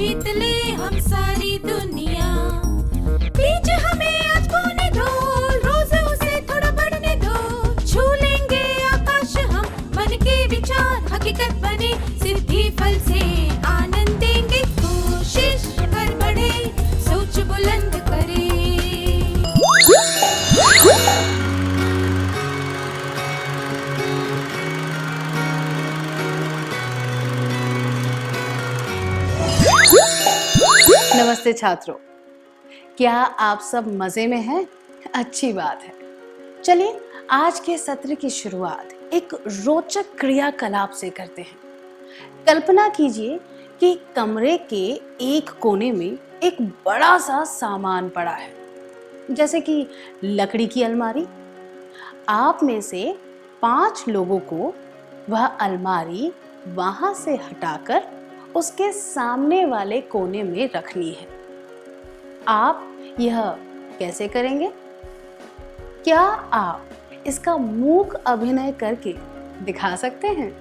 जीत ले हम सारी दुनिया। बीच हमें आज बोने दो, रोज उसे थोड़ा बढ़ने दो। छू लेंगे आकाश हम, मन के विचार हकीकत बने। सिद्धि फल से आनंद देंगे, कोशिश कर बढ़े, सोच बुलंद करे। नमस्ते छात्रों, क्या आप सब मजे में हैं? अच्छी बात है। चलिए आज के सत्र की शुरुआत एक रोचक क्रियाकलाप से करते हैं। कल्पना कीजिए कि कमरे के एक कोने में एक बड़ा सा सामान पड़ा है, जैसे कि लकड़ी की अलमारी। आप में से 5 लोगों को वह अलमारी वहां से हटाकर उसके सामने वाले कोने में रखनी है। आप यह कैसे करेंगे? क्या आप इसका मूक अभिनय करके दिखा सकते हैं?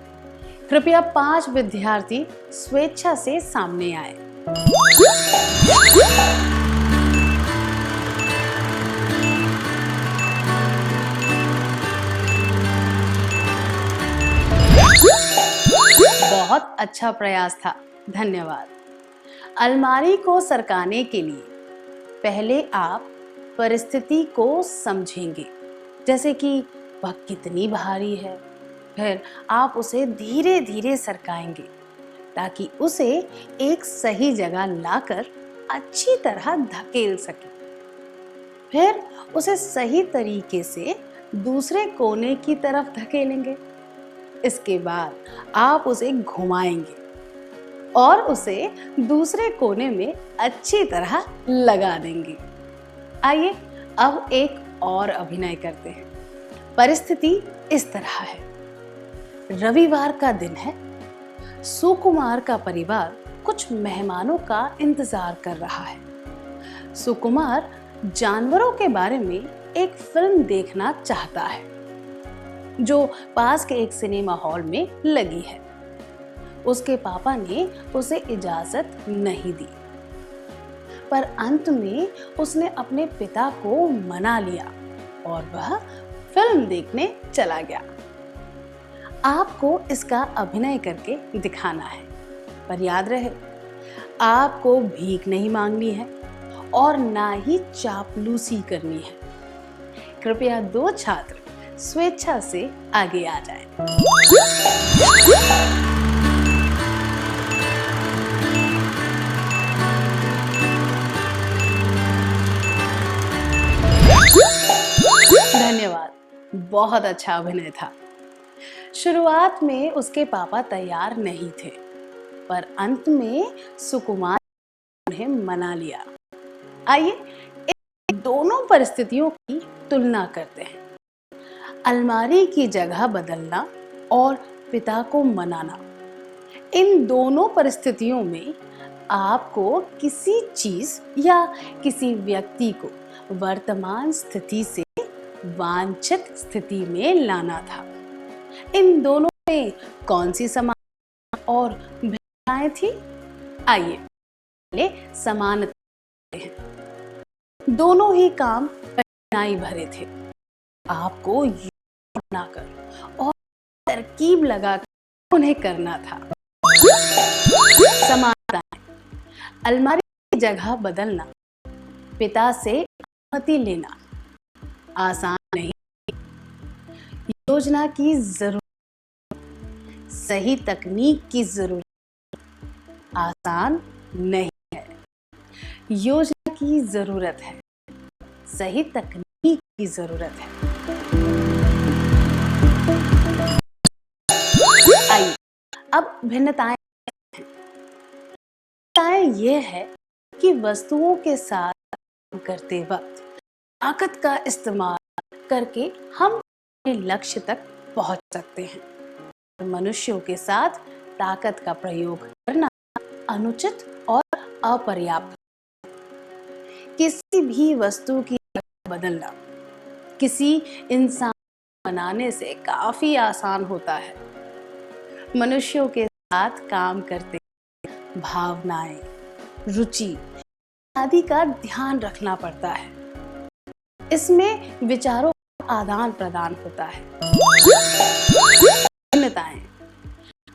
कृपया 5 विद्यार्थी स्वेच्छा से सामने आए। बहुत अच्छा प्रयास था, धन्यवाद। अलमारी को सरकाने के लिए पहले आप परिस्थिति को समझेंगे, जैसे कि वह कितनी भारी है। फिर आप उसे धीरे धीरे सरकाएंगे ताकि उसे एक सही जगह लाकर अच्छी तरह धकेल सके। फिर उसे सही तरीके से दूसरे कोने की तरफ धकेलेंगे। इसके बाद आप उसे घुमाएंगे और उसे दूसरे कोने में अच्छी तरह लगा देंगे। आइए अब एक और अभिनय करते हैं। परिस्थिति इस तरह है। रविवार का दिन है। सुकुमार का परिवार कुछ मेहमानों का इंतजार कर रहा है। सुकुमार जानवरों के बारे में एक फिल्म देखना चाहता है जो पास के एक सिनेमा हॉल में लगी है। उसके पापा ने उसे इजाजत नहीं दी, पर अंत में उसने अपने पिता को मना लिया और वह फिल्म देखने चला गया। आपको इसका अभिनय करके दिखाना है, पर याद रहे आपको भीख नहीं मांगनी है और ना ही चापलूसी करनी है। कृपया 2 छात्र स्वेच्छा से आगे आ जाएं। धन्यवाद, बहुत अच्छा अभिनय था। शुरुआत में उसके पापा तैयार नहीं थे, पर अंत में सुकुमार ने उन्हें मना लिया। आइए इन दोनों परिस्थितियों की तुलना करते हैं। अलमारी की जगह बदलना और पिता को मनाना। इन दोनों परिस्थितियों में आपको किसी चीज या किसी व्यक्ति को वर्तमान स्थिति से वांछित स्थिति में लाना था। इन दोनों में कौन सी समानता और भिन्नताएं थी? आइए पहले समानता हैं। दोनों ही काम कठिनाई भरे थे। आपको बनाकर और तरकीब लगाकर उन्हें करना था। समानता, अलमारी की जगह बदलना, पिता से अनुमति लेना आसान नहीं। योजना की जरूरत, सही तकनीक की जरूरत आसान नहीं है। योजना की जरूरत है, सही तकनीक की जरूरत है। आइए अब भिन्नताएं ये है कि वस्तुओं के साथ काम करते वक्त ताकत का इस्तेमाल करके हम अपने लक्ष्य तक पहुंच सकते हैं। मनुष्यों के साथ ताकत का प्रयोग करना अनुचित और अपर्याप्त। किसी भी वस्तु की बदलना किसी इंसान बनाने से काफी आसान होता है। मनुष्यों के साथ काम करते भावनाएं, रुचि आदि का ध्यान रखना पड़ता है। इसमें विचारों का आदान प्रदान होता है। भिन्नताएं,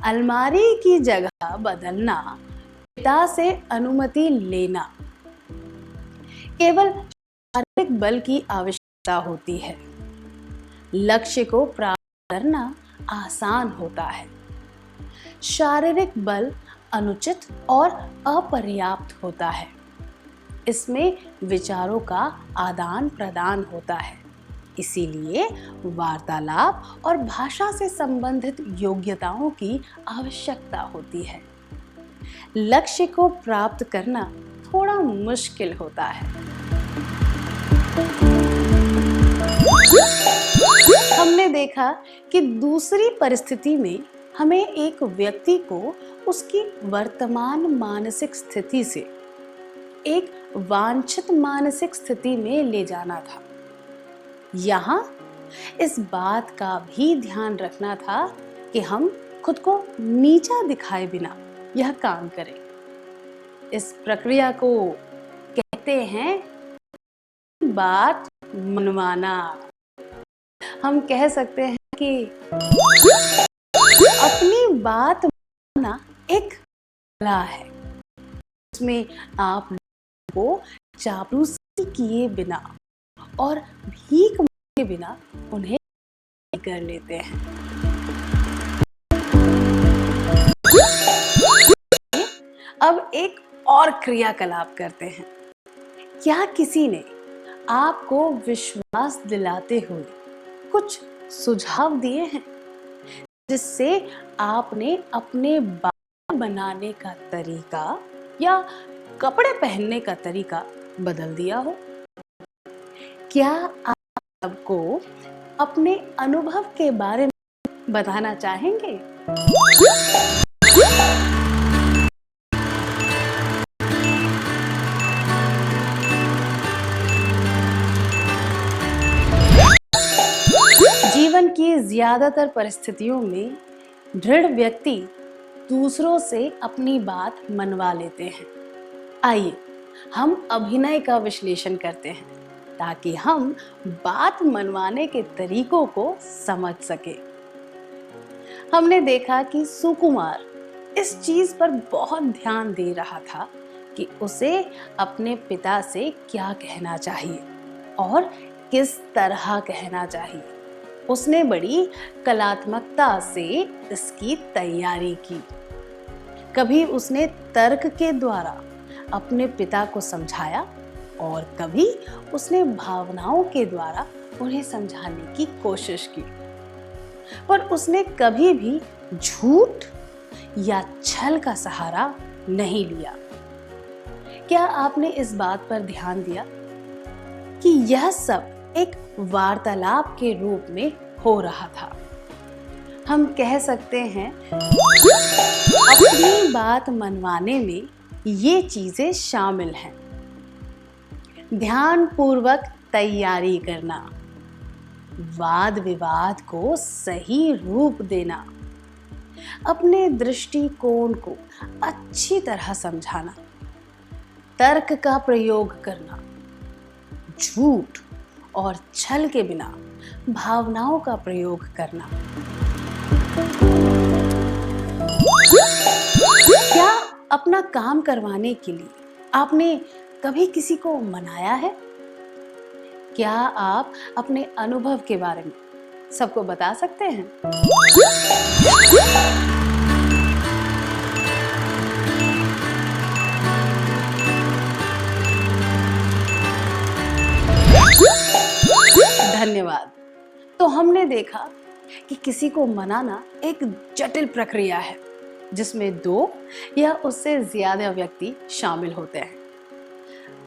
अलमारी की जगह बदलना, पिता से अनुमति लेना, केवल शारीरिक बल की आवश्यकता होती है। लक्ष्य को प्राप्त करना आसान होता है। शारीरिक बल अनुचित और अपर्याप्त होता है। इसमें विचारों का आदान प्रदान होता है। इसीलिए वार्तालाप और भाषा से संबंधित योग्यताओं की आवश्यकता होती है। लक्ष्य को प्राप्त करना थोड़ा मुश्किल होता है। हमने देखा कि दूसरी परिस्थिति में हमें एक व्यक्ति को उसकी वर्तमान मानसिक स्थिति से एक वांछित मानसिक स्थिति में ले जाना था। यहाँ इस बात का भी ध्यान रखना था कि हम खुद को नीचा दिखाए बिना यह काम करें। इस प्रक्रिया को कहते हैं बात मनवाना। हम कह सकते हैं कि अपनी बात मानना एक कला है। इसमें आप लोगों को चापलूसी किए बिना और भीख मांगे बिना उन्हें कर लेते हैं। अब एक और क्रियाकलाप करते हैं। क्या किसी ने आपको विश्वास दिलाते हुए कुछ सुझाव दिए हैं जिससे आपने अपने बाल बनाने का तरीका या कपड़े पहनने का तरीका बदल दिया हो? क्या आप सबको अपने अनुभव के बारे में बताना चाहेंगे? जीवन की ज्यादातर परिस्थितियों में दृढ़ व्यक्ति दूसरों से अपनी बात मनवा लेते हैं। आइए हम अभिनय का विश्लेषण करते हैं ताकि हम बात मनवाने के तरीकों को समझ सके। हमने देखा कि सुकुमार इस चीज पर बहुत ध्यान दे रहा था कि उसे अपने पिता से क्या कहना चाहिए और किस तरह कहना चाहिए। उसने बड़ी कलात्मकता से इसकी तैयारी की। कभी उसने तर्क के द्वारा अपने पिता को समझाया और कभी उसने भावनाओं के द्वारा उन्हें समझाने की कोशिश की, पर उसने कभी भी झूठ या छल का सहारा नहीं लिया। क्या आपने इस बात पर ध्यान दिया कि यह सब एक वार्तालाप के रूप में हो रहा था? हम कह सकते हैं अपनी बात मनवाने में ये चीजें शामिल हैं। ध्यानपूर्वक तैयारी करना, वाद विवाद को सही रूप देना, अपने दृष्टिकोण को अच्छी तरह समझाना, तर्क का प्रयोग करना, झूठ और छल के बिना भावनाओं का प्रयोग करना। क्या अपना काम करवाने के लिए आपने कभी किसी को मनाया है? क्या आप अपने अनुभव के बारे में सबको बता सकते हैं? धन्यवाद। तो हमने देखा कि किसी को मनाना एक जटिल प्रक्रिया है जिसमें 2 या उससे ज्यादा व्यक्ति शामिल होते हैं।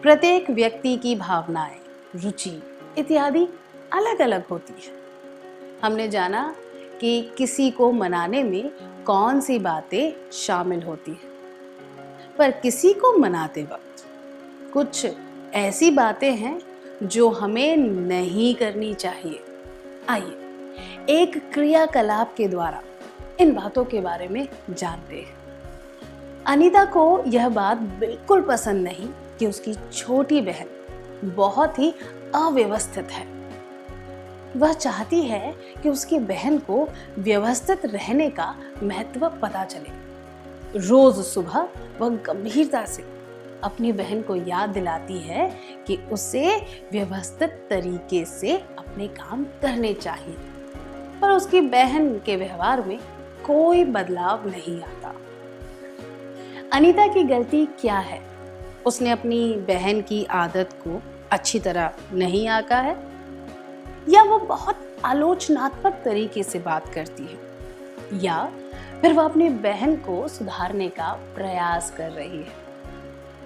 प्रत्येक व्यक्ति की भावनाएं, रुचि इत्यादि अलग अलग होती है। हमने जाना कि किसी को मनाने में कौन सी बातें शामिल होती हैं, पर किसी को मनाते वक्त कुछ ऐसी बातें हैं जो हमें नहीं करनी चाहिए। आइए एक क्रियाकलाप के द्वारा इन बातों के बारे में जानते हैं। अनीता को यह बात बिल्कुल पसंद नहीं कि उसकी छोटी बहन बहुत ही अव्यवस्थित है। वह चाहती है कि उसकी बहन को व्यवस्थित रहने का महत्व पता चले। रोज सुबह वह गंभीरता से अपनी बहन को याद दिलाती है कि उसे व्यवस्थित तरीके से अपने काम करने चाहिए, पर उसकी बहन के व्यवहार में कोई बदलाव नहीं आता। अनीता की गलती क्या है? उसने अपनी बहन की आदत को अच्छी तरह नहीं आंका है, या वो बहुत आलोचनात्मक तरीके से बात करती है, या फिर वह अपनी बहन को सुधारने का प्रयास कर रही है।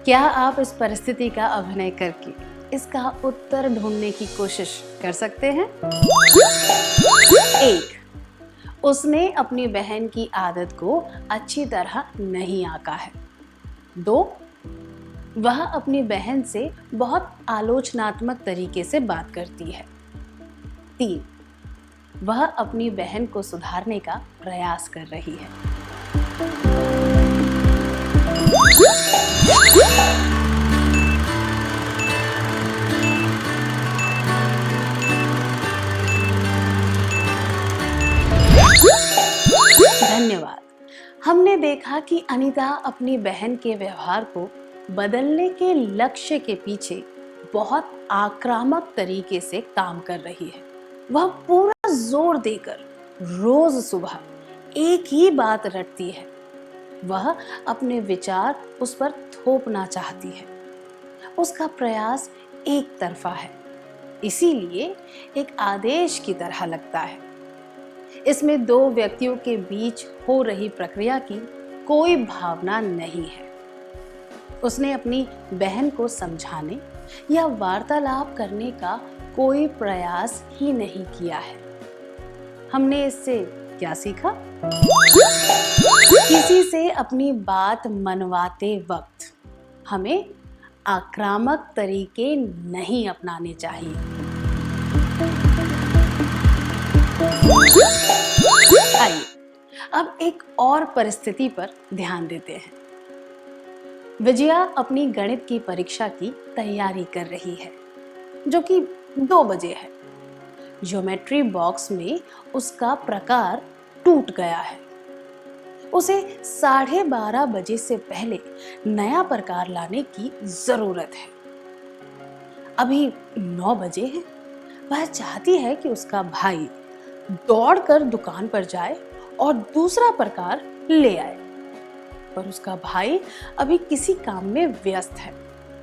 क्या आप इस परिस्थिति का अभिनय करके इसका उत्तर ढूंढने की कोशिश कर सकते हैं? 1. उसने अपनी बहन की आदत को अच्छी तरह नहीं आंका है। 2. वह अपनी बहन से बहुत आलोचनात्मक तरीके से बात करती है। 3. वह अपनी बहन को सुधारने का प्रयास कर रही है। धन्यवाद। हमने देखा कि अनीता अपनी बहन के व्यवहार को बदलने के लक्ष्य के पीछे बहुत आक्रामक तरीके से काम कर रही है। वह पूरा जोर देकर रोज सुबह एक ही बात रटती है। वह अपने विचार उस पर थोपना चाहती है। उसका प्रयास एक तरफा है, इसीलिए एक आदेश की तरह लगता है। इसमें दो व्यक्तियों के बीच हो रही प्रक्रिया की कोई भावना नहीं है। उसने अपनी बहन को समझाने या वार्तालाप करने का कोई प्रयास ही नहीं किया है। हमने इससे क्या सीखा? किसी से अपनी बात मनवाते वक्त हमें आक्रामक तरीके नहीं अपनाने चाहिए। आइए अब एक और परिस्थिति पर ध्यान देते हैं। विजया अपनी गणित की परीक्षा की तैयारी कर रही है, जो कि 2 बजे है। ज्योमेट्री बॉक्स में उसका प्रकार टूट गया है। उसे 12:30 बजे से पहले नया प्रकार लाने की जरूरत है। अभी 9 बजे है। वह चाहती है कि उसका भाई दौड़कर दुकान पर जाए और दूसरा प्रकार ले आए, पर उसका भाई अभी किसी काम में व्यस्त है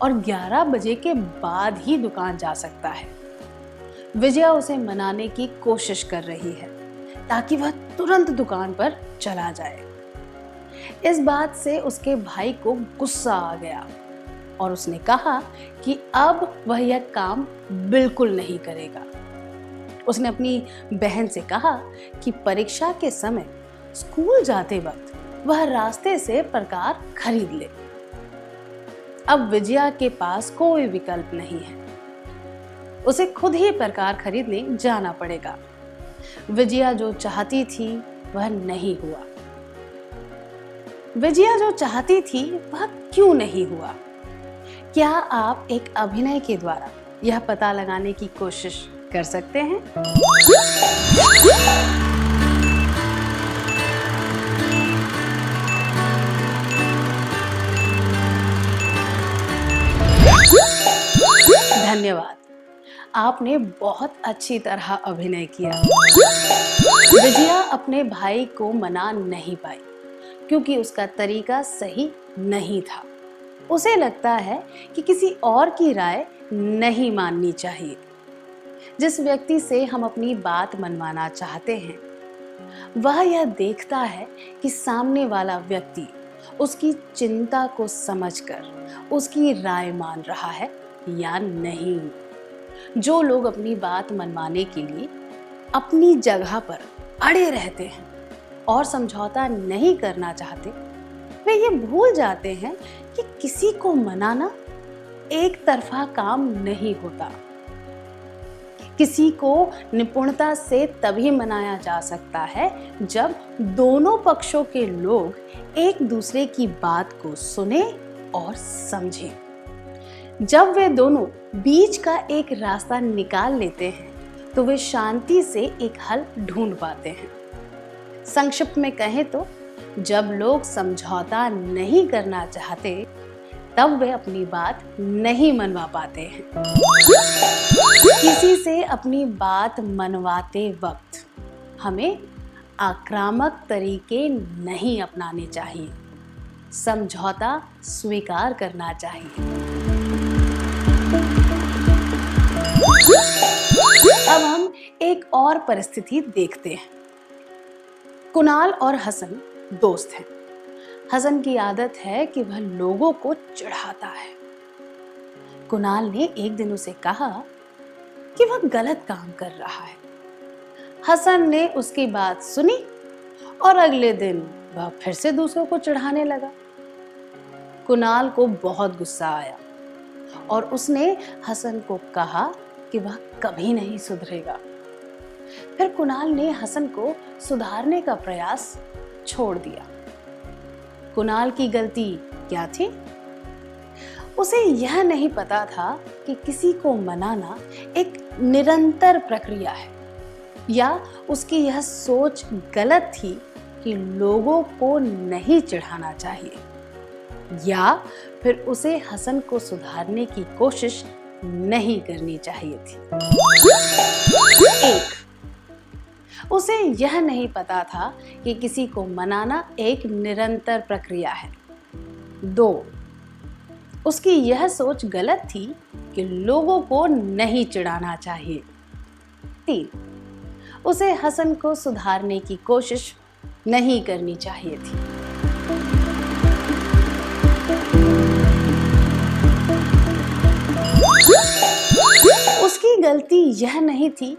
और 11 बजे के बाद ही दुकान जा सकता है। विजया उसे मनाने की कोशिश कर रही है ताकि वह तुरंत दुकान पर चला जाए। इस बात से उसके भाई को गुस्सा आ गया और उसने कहा कि अब वह यह काम बिल्कुल नहीं करेगा। उसने अपनी बहन से कहा कि परीक्षा के समय स्कूल जाते वक्त वह रास्ते से प्रकार खरीद ले। अब विजया के पास कोई विकल्प नहीं है। उसे खुद ही प्रकार खरीदने जाना पड़ेगा। विजया जो चाहती थी वह नहीं हुआ। विजया जो चाहती थी वह क्यों नहीं हुआ? क्या आप एक अभिनय के द्वारा यह पता लगाने की कोशिश कर सकते हैं? धन्यवाद। आपने बहुत अच्छी तरह अभिनय किया। विजया अपने भाई को मना नहीं पाई क्योंकि उसका तरीका सही नहीं था। उसे लगता है कि किसी और की राय नहीं माननी चाहिए। जिस व्यक्ति से हम अपनी बात मनवाना चाहते हैं, वह यह देखता है कि सामने वाला व्यक्ति उसकी चिंता को समझकर उसकी राय मान रहा है या नहीं। जो लोग अपनी बात मनवाने के लिए अपनी जगह पर अड़े रहते हैं और समझौता नहीं करना चाहते, वे ये भूल जाते हैं कि किसी को मनाना एक तरफा काम नहीं होता। किसी को निपुणता से तभी मनाया जा सकता है जब दोनों पक्षों के लोग एक दूसरे की बात को सुने और समझें। जब वे दोनों बीच का एक रास्ता निकाल लेते हैं तो वे शांति से एक हल ढूंढ पाते हैं। संक्षिप्त में कहें तो जब लोग समझौता नहीं करना चाहते तब वे अपनी बात नहीं मनवा पाते हैं। किसी से अपनी बात मनवाते वक्त हमें आक्रामक तरीके नहीं अपनाने चाहिए, समझौता स्वीकार करना चाहिए। अब हम एक और परिस्थिति देखते हैं। कुणाल और हसन दोस्त हैं। हसन की आदत है कि वह लोगों को चिढ़ाता है। कुणाल ने एक दिन उसे कहा कि वह गलत काम कर रहा है। हसन ने उसकी बात सुनी और अगले दिन वह फिर से दूसरों को चिढ़ाने लगा। कुणाल को बहुत गुस्सा आया और उसने हसन को कहा कि वह कभी नहीं सुधरेगा। फिर कुणाल ने हसन को सुधारने का प्रयास छोड़ दिया। कुणाल की गलती क्या थी? उसे यह नहीं पता था कि किसी को मनाना एक निरंतर प्रक्रिया है, या उसकी यह सोच गलत थी कि लोगों को नहीं चिढ़ाना चाहिए, या फिर उसे हसन को सुधारने की कोशिश नहीं करनी चाहिए थी। 1. उसे यह नहीं पता था कि किसी को मनाना एक निरंतर प्रक्रिया है। 2. उसकी यह सोच गलत थी कि लोगों को नहीं चिढ़ाना चाहिए। 3. उसे हसन को सुधारने की कोशिश नहीं करनी चाहिए थी। उसकी गलती यह नहीं थी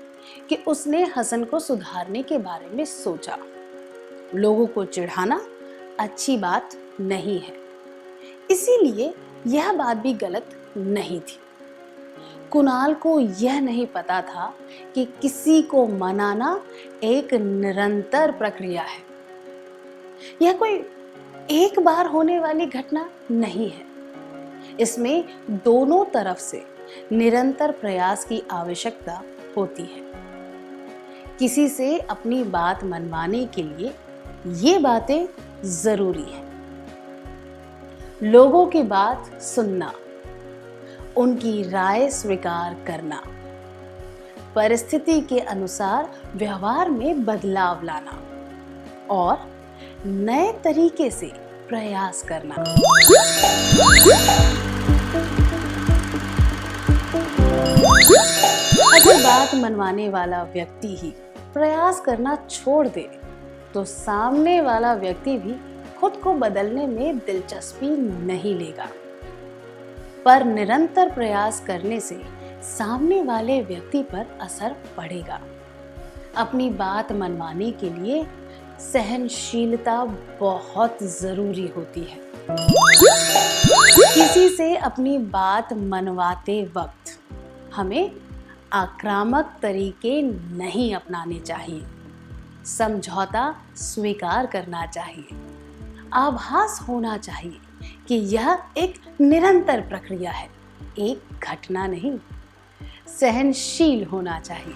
कि उसने हसन को सुधारने के बारे में सोचा। लोगों को चिढ़ाना अच्छी बात नहीं है, इसीलिए यह बात भी गलत नहीं थी। कुणाल को यह नहीं पता था कि किसी को मनाना एक निरंतर प्रक्रिया है। यह कोई एक बार होने वाली घटना नहीं है। इसमें दोनों तरफ से निरंतर प्रयास की आवश्यकता होती है। किसी से अपनी बात मनवाने के लिए ये बातें जरूरी हैं। लोगों की बात सुनना, उनकी राय स्वीकार करना, परिस्थिति के अनुसार व्यवहार में बदलाव लाना और नए तरीके से प्रयास करना। अगर बात मनवाने वाला व्यक्ति ही प्रयास करना छोड़ दे तो सामने वाला व्यक्ति भी खुद को बदलने में दिलचस्पी नहीं लेगा। पर निरंतर प्रयास करने से सामने वाले व्यक्ति पर असर पड़ेगा। अपनी बात मनवाने के लिए सहनशीलता बहुत जरूरी होती है। किसी से अपनी बात मनवाते वक्त हमें आक्रामक तरीके नहीं अपनाने चाहिए, समझौता स्वीकार करना चाहिए, आभास होना चाहिए कि यह एक निरंतर प्रक्रिया है, एक घटना नहीं। सहनशील होना चाहिए।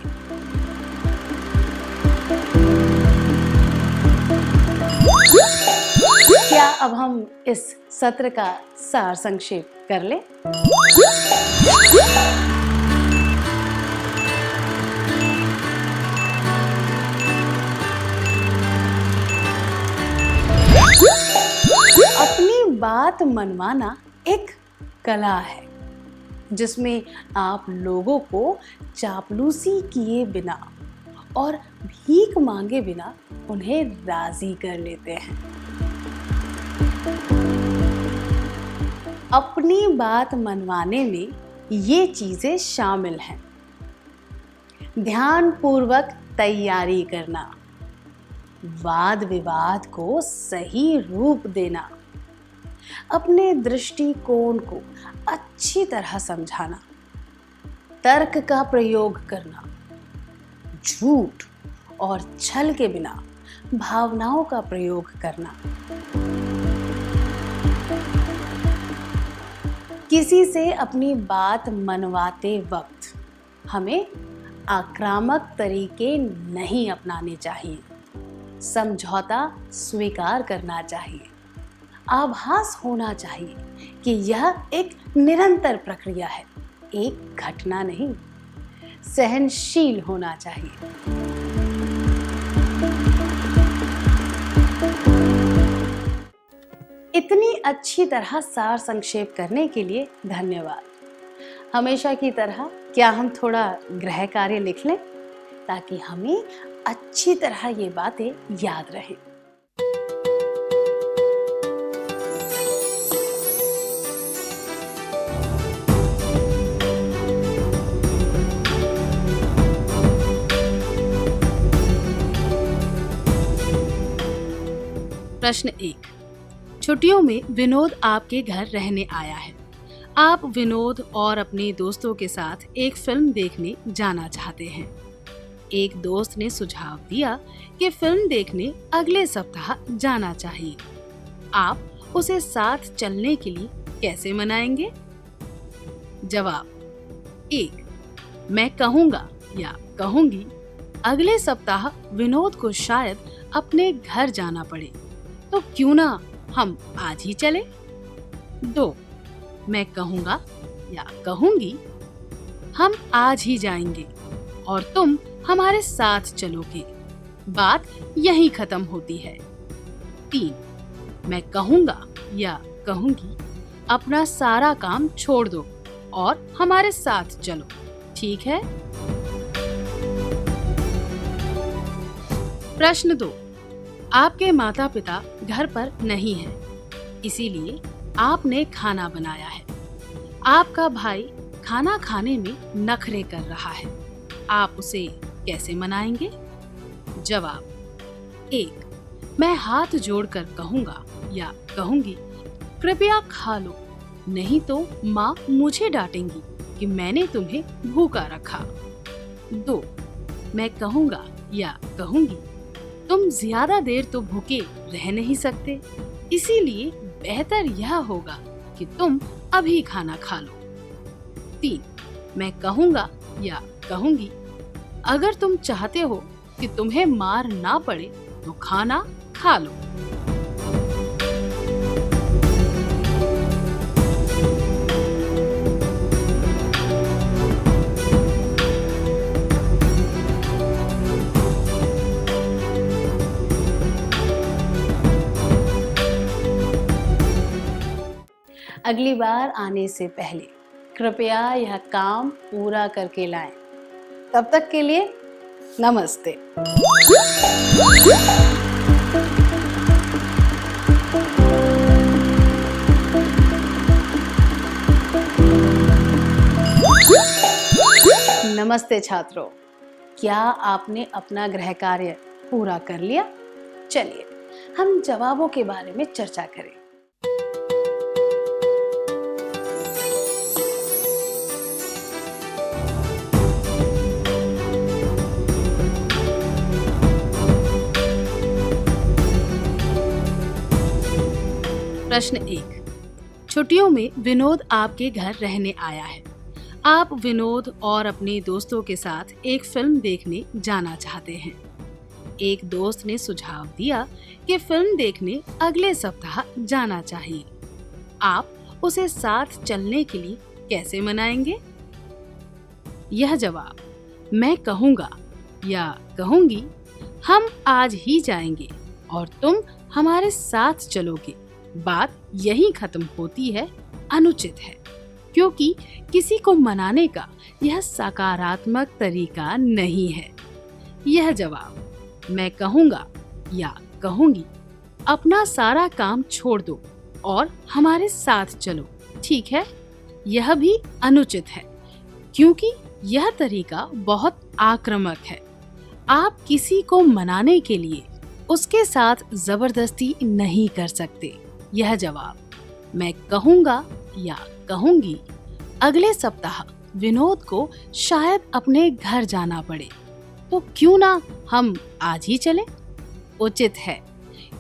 क्या अब हम इस सत्र का सार संक्षेप कर लें? अपनी बात मनवाना एक कला है जिसमें आप लोगों को चापलूसी किए बिना और भीख मांगे बिना उन्हें राजी कर लेते हैं। अपनी बात मनवाने में ये चीजें शामिल हैं: ध्यानपूर्वक तैयारी करना, वाद विवाद को सही रूप देना, अपने दृष्टिकोण को अच्छी तरह समझाना, तर्क का प्रयोग करना झूठ और छल के बिना भावनाओं का प्रयोग करना। किसी से अपनी बात मनवाते वक्त हमें आक्रामक तरीके नहीं अपनाने चाहिए। समझौता स्वीकार करना चाहिए। आभास होना चाहिए कि यह एक निरंतर प्रक्रिया है, एक घटना नहीं। सहनशील होना चाहिए। इतनी अच्छी तरह सार संक्षेप करने के लिए धन्यवाद। हमेशा की तरह क्या हम थोड़ा गृह कार्य लिख लें ताकि हमें अच्छी तरह ये बातें याद रहें। प्रश्न 1। छुट्टियों में विनोद आपके घर रहने आया है। आप विनोद और अपने दोस्तों के साथ एक फिल्म देखने जाना चाहते हैं। एक दोस्त ने सुझाव दिया कि फिल्म देखने अगले सप्ताह जाना चाहिए। आप उसे साथ चलने के लिए कैसे मनाएंगे? जवाब 1। मैं कहूँगा या कहूँगी अगले सप्ताह विनोद को शायद अपने घर जाना पड़े, तो क्यों ना हम आज ही चले। 2। मैं कहूँगा या कहूँगी हम आज ही जाएंगे और तुम हमारे साथ चलोगे। बात यहीं खत्म होती है। 3। मैं कहूँगा या कहूँगी अपना सारा काम छोड़ दो और हमारे साथ चलो, ठीक है? प्रश्न 2। आपके माता पिता घर पर नहीं हैं, इसीलिए आपने खाना बनाया है। आपका भाई खाना खाने में नखरे कर रहा है। आप उसे कैसे मनाएंगे? जवाब 1। मैं हाथ जोड़कर कहूँगा या कहूँगी कृपया खा लो, नहीं तो माँ मुझे डांटेंगी कि मैंने तुम्हें भूखा रखा। 2। मैं कहूँगा या कहूँगी तुम ज्यादा देर तो भूखे रह नहीं सकते, इसीलिए बेहतर यह होगा कि तुम अभी खाना खा लो। 3। मैं कहूँगा या कहूँगी अगर तुम चाहते हो कि तुम्हें मार ना पड़े तो खाना खा लो। अगली बार आने से पहले कृपया यह काम पूरा करके लाएं। तब तक के लिए नमस्ते। नमस्ते छात्रों, क्या आपने अपना गृह कार्य पूरा कर लिया? चलिए हम जवाबों के बारे में चर्चा करें। प्रश्न 1। छुट्टियों में विनोद आपके घर रहने आया है। आप विनोद और अपने दोस्तों के साथ एक फिल्म देखने जाना चाहते हैं। एक दोस्त ने सुझाव दिया कि फिल्म देखने अगले सप्ताह जाना चाहिए। आप उसे साथ चलने के लिए कैसे मनाएंगे? यह जवाब मैं कहूँगा या कहूँगी हम आज ही जाएंगे और तुम हमारे साथ चलोगे। बात यहीं खत्म होती है, अनुचित है, क्योंकि किसी को मनाने का यह सकारात्मक तरीका नहीं है। यह जवाब मैं कहूँगा या कहूँगी अपना सारा काम छोड़ दो और हमारे साथ चलो, ठीक है, यह भी अनुचित है, क्योंकि यह तरीका बहुत आक्रामक है। आप किसी को मनाने के लिए उसके साथ जबरदस्ती नहीं कर सकते। यह जवाब मैं कहूँगा या कहूँगी अगले सप्ताह विनोद को शायद अपने घर जाना पड़े, तो क्यों ना हम आज ही चलें? उचित है,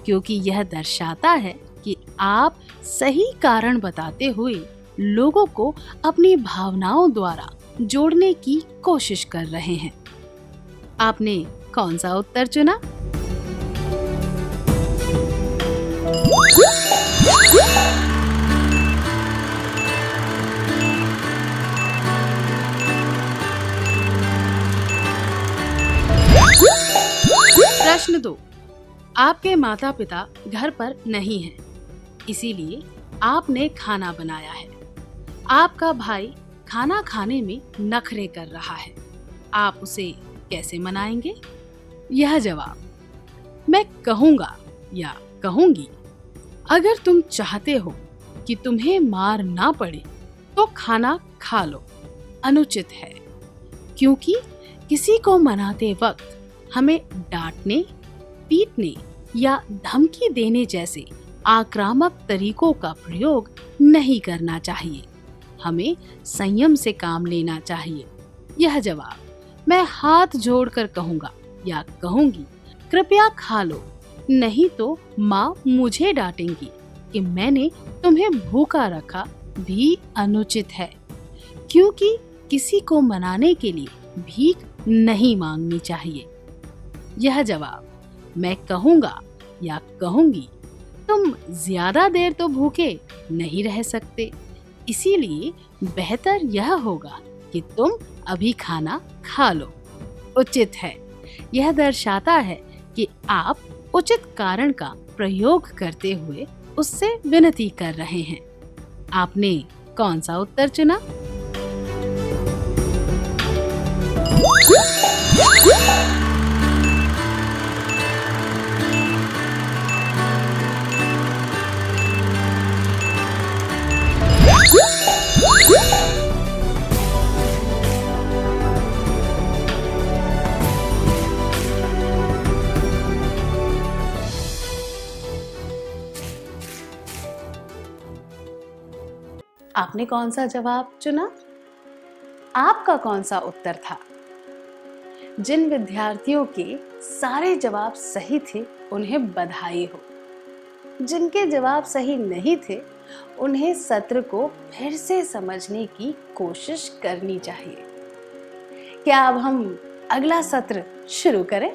क्योंकि यह दर्शाता है कि आप सही कारण बताते हुए लोगों को अपनी भावनाओं द्वारा जोड़ने की कोशिश कर रहे हैं। आपने कौन सा उत्तर चुना? प्रश्न 2। आपके माता पिता घर पर नहीं हैं, इसीलिए आपने खाना बनाया है। आपका भाई खाना खाने में नखरे कर रहा है, आप उसे कैसे मनाएंगे? यह जवाब, मैं कहूँगा या कहूँगी, अगर तुम चाहते हो कि तुम्हें मार ना पड़े तो खाना खा लो, अनुचित है, क्योंकि किसी को मनाते वक्त हमें डांटने, पीटने या धमकी देने जैसे आक्रामक तरीकों का प्रयोग नहीं करना चाहिए। हमें संयम से काम लेना चाहिए। यह जवाब, मैं हाथ जोड़कर कहूँगा या कहूँगी, कृपया खा लो, नहीं तो माँ मुझे डांटेंगी कि मैंने तुम्हें भूखा रखा, भी अनुचित है, क्योंकि किसी को मनाने के लिए भीख नहीं मांगनी चाहिए। यह जवाब, मैं कहूँगा या कहूँगी, तुम ज्यादा देर तो भूखे नहीं रह सकते, इसीलिए बेहतर यह होगा कि तुम अभी खाना खा लो, उचित है। यह दर्शाता है कि आप उचित कारण का प्रयोग करते हुए उससे विनती कर रहे हैं। आपने कौन सा उत्तर चुना? आपने कौन सा जवाब चुना? आपका कौन सा उत्तर था? जिन विद्यार्थियों के सारे जवाब सही थे उन्हें बधाई हो। जिनके जवाब सही नहीं थे उन्हें सत्र को फिर से समझने की कोशिश करनी चाहिए। क्या अब हम अगला सत्र शुरू करें?